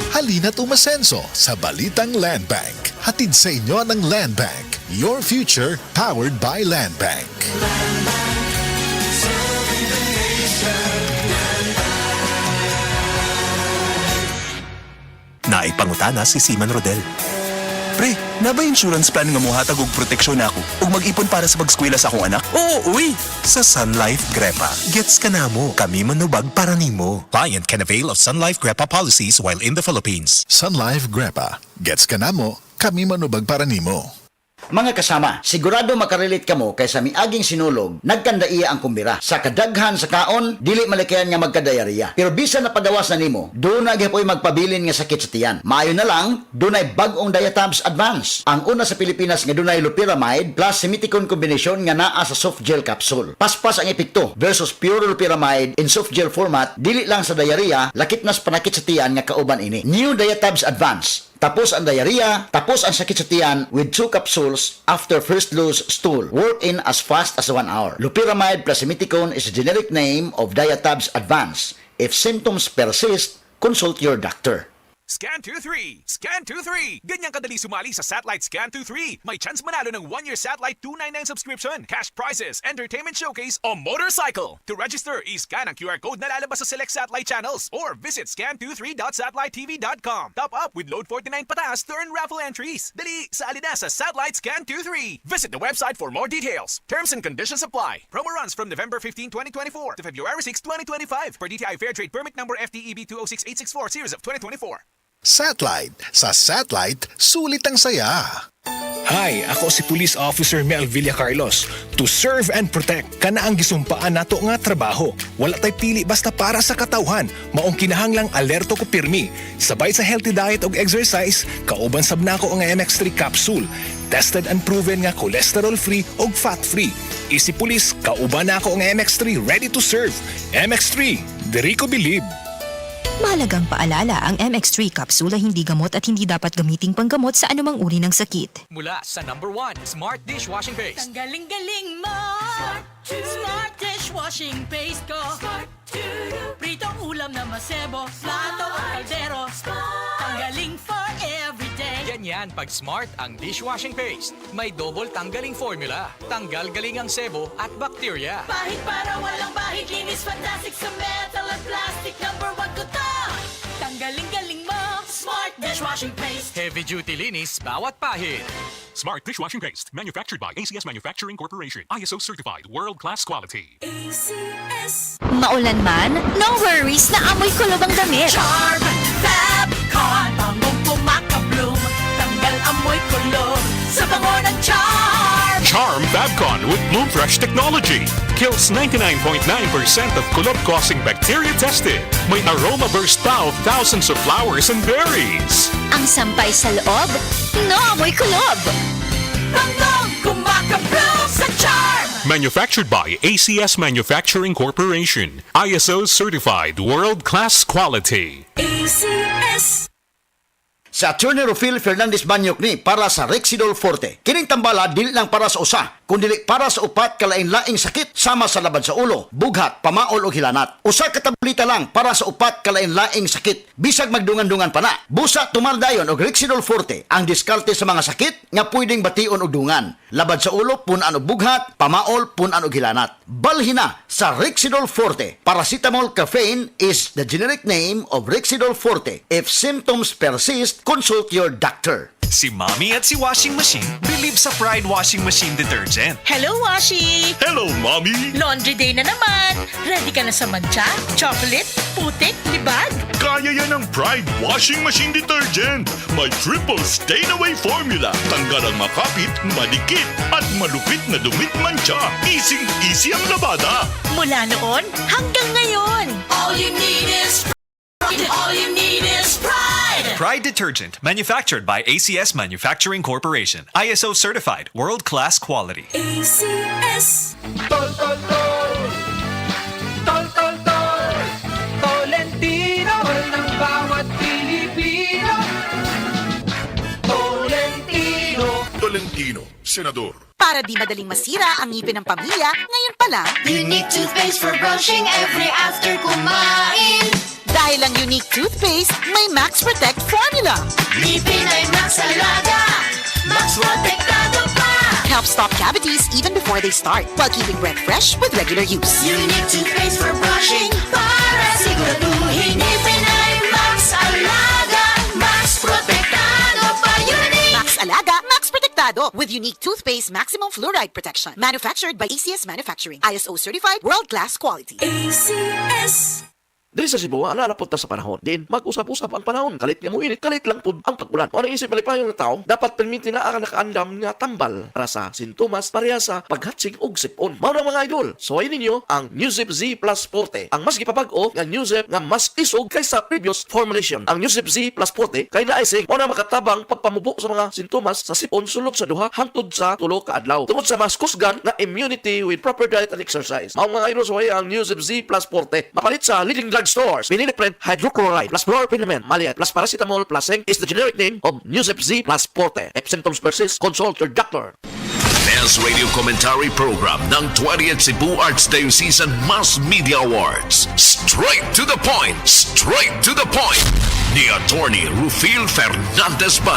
Halina't umasenso sa Balitang Land Bank. Hatid sa inyo ng Land Bank. Your future powered by Land Bank. Naipangutana si Seaman Rodel. Pre, na ba insurance plan nga mo hatag og proteksyon ako ug mag-ipon para sa pag-eskwela sa akong anak? Oo, uy! Sa Sun Life Grepa, gets ka na mo. Kami manubag para nimo. Client can avail of Sun Life Grepa policies while in the Philippines. Sun Life Grepa. Gets ka na mo, kami manubag para nimo. Mga kasama, sigurado makarelate kamo kay sa miaging sinulog, nagkandaiya ang kumbira. Sa kadaghan sa kaon, dili malikayan nga magkadayariya. Pero bisan na pagawas na nimo, doon na gyapon magpabilin nga sakit sa tiyan. Maayo na lang, dunay bag-ong Diatabs Advance. Ang una sa Pilipinas nga dunay loperamide plus Simiticon combination nga naa sa soft gel capsule. Paspas ang epekto versus pure loperamide in soft gel format, dili lang sa diarrhea, lakit nas panakit sa tiyan nga kauban ini. New Diatabs Advance. Tapos ang diarrhea, tapos ang sakit sa tiyan with 2 capsules after first loose stool. Work in as fast as 1 hour. Loperamide plus Simiticon is a generic name of Diatabs Advance. If symptoms persist, consult your doctor. Scan 23! Scan 23! Ganyang kadali sumali sa Satellite Scan 23. May chance manalo ng 1-year Satellite 299 subscription, cash prizes, entertainment showcase, o motorcycle. To register, i-scan ang QR code na lalabas sa select satellite channels or visit scan23.satellitetv.com. Top up with load 49 pataas to earn raffle entries. Dali, sali na sa Satellite Scan 23. Visit the website for more details. Terms and conditions apply. Promo runs from November 15, 2024 to February 6, 2025 per DTI Fair Trade Permit number FTEB 206864 series of 2024. Satellite. Sa Satellite, sulit ang saya. Hi, ako si Police Officer Mel Villacarlos. To serve and protect, kana ang gisumpaan nato nga trabaho. Wala tay pili basta para sa katawhan. Maong kinahanglang alerto ko pirmi. Sabay sa healthy diet og exercise, kauban sab nako ang MX3 capsule. Tested and proven nga cholesterol-free og fat-free. Isi Police, kauban nako ang MX3 ready to serve. MX3, diri ko believe. Mahalagang paalala, ang MX3 kapsula hindi gamot at hindi dapat gamiting panggamot sa anumang uri ng sakit. Mula sa number 1, Smart Dishwashing Paste. Ang galing-galing mo! Smart dishwashing paste ko! Pritong ulam na masebo, plato o kaldero. Tanggaling for everyday. Ganyan pag Smart ang dishwashing paste. May double tanggaling formula. Tanggal galing ang sebo at bakterya. Bahid para walang bahid, linis fantastic sa metal at plastic. Number 1 ko to! Tanggaling-galing mo! Smart dishwashing paste. Heavy duty linis bawat pahid. Smart Dishwashing Paste, manufactured by ACS Manufacturing Corporation. ISO certified, world-class quality. ACS Maulan man, no worries na amoy kulob ang damit. Charm Fabcon, bangong pumakabloom. Tanggal amoy kulob sa bango ng Charm. Charm Fabcon with Bloom Fresh technology. Kills 99.9% of kulob-causing bacteria tested. May aroma burst pa of thousands of flowers and berries. Ang sampay sa loob, no amoy kulob. Bangong kumakabloom sa Charm. Manufactured by ACS Manufacturing Corporation. ISO certified, world-class quality. ACS Sa Attorney Rufil Fernandez Banyok ni para sa Rexidol Forte. Kining tambala dili lang para sa usa, kundi para sa upat kalain-laing sakit sama sa labad sa ulo, bughat, pamaol o hilanat. Usa ka tableta lang para sa upat kalain-laing sakit, bisag magdungan-dungan pa na. Busa tumaldayon og Rexidol Forte ang diskarte sa mga sakit nga pwedeng bation og dungan. Labad sa ulo punan og bughat, pamaol punan og hilanat. Balhina sa Rexidol Forte. Paracetamol caffeine is the generic name of Rexidol Forte. If symptoms persist, consult your doctor. Si Mommy at si Washing Machine believe sa Pride Washing Machine Detergent. Hello, Washi! Hello, Mommy! Laundry day na naman! Ready ka na sa mancha, chocolate, putik, libag? Kaya yan ang Pride Washing Machine Detergent. May triple stain-away formula. Tanggal ang makapit, malikit, at malupit na dumit mancha. Easy ang labada. Mula noon hanggang ngayon. All you need is pride. All you need is pride. Pride Detergent, manufactured by ACS Manufacturing Corporation. ISO certified, world-class quality. ACS. Tol, tol, tol! Tol, tol, tol! Tolentino! Tol ng bawat Pilipino! Tolentino! Tolentino, Senador. Para di madaling masira ang ngipin ng pamilya, ngayon pa lang, Unique toothpaste for brushing every after kumain. dahil ang unique toothpaste, may Max Protect formula. Ngipin ay Max Alaga, Max Protektado pa. Helps stop cavities even before they start, while keeping breath fresh with regular use. Unique toothpaste for brushing para siguraduhin ngipin ay Max Alaga, Max Protektado pa. Unique. Max Alaga, Max Protectado with unique toothpaste maximum fluoride protection. Manufactured by ACS Manufacturing. ISO certified world-class quality. ACS. Dili sa Cebu, alala punta sa panahon. Din, mag-usap-usap ang panahon. Kalit nga mo init, kalit lang po ang pag-ulan. O naisip malipayong na tao, dapat permitin na ang nakaandam nga tambal para sa sintomas pareha sa paghatsig og sipon. Mao na mga idol, suwayin ninyo ang Newzip Z Plus Forte. Ang mas gipabag-o nga Newzip nga mas isog kaysa previous formulation. Ang Newzip Z Plus Forte kay naisig o na makatabang pagpamubo sa mga sintomas sa sipon sulod sa duha hangtod sa 3 ka adlaw. Tungod sa mas kusgan na immunity with proper diet and exercise. Mao mga idol, suwayin ang Newzip Z Plus Forte. Mapalit sa leading drug stores. Vinylipren hydrochloride plus chlorpheniramine maliat plus paracetamol plus zinc is the generic name of Newzip Z Plus Forte. If symptoms persist, consult your doctor. Best Radio Commentary Program ng 20th Cebu Archdiocese Mass Media Awards. Straight to the point! Straight to the point! Ni Attorney Rufil Fernandez Bani.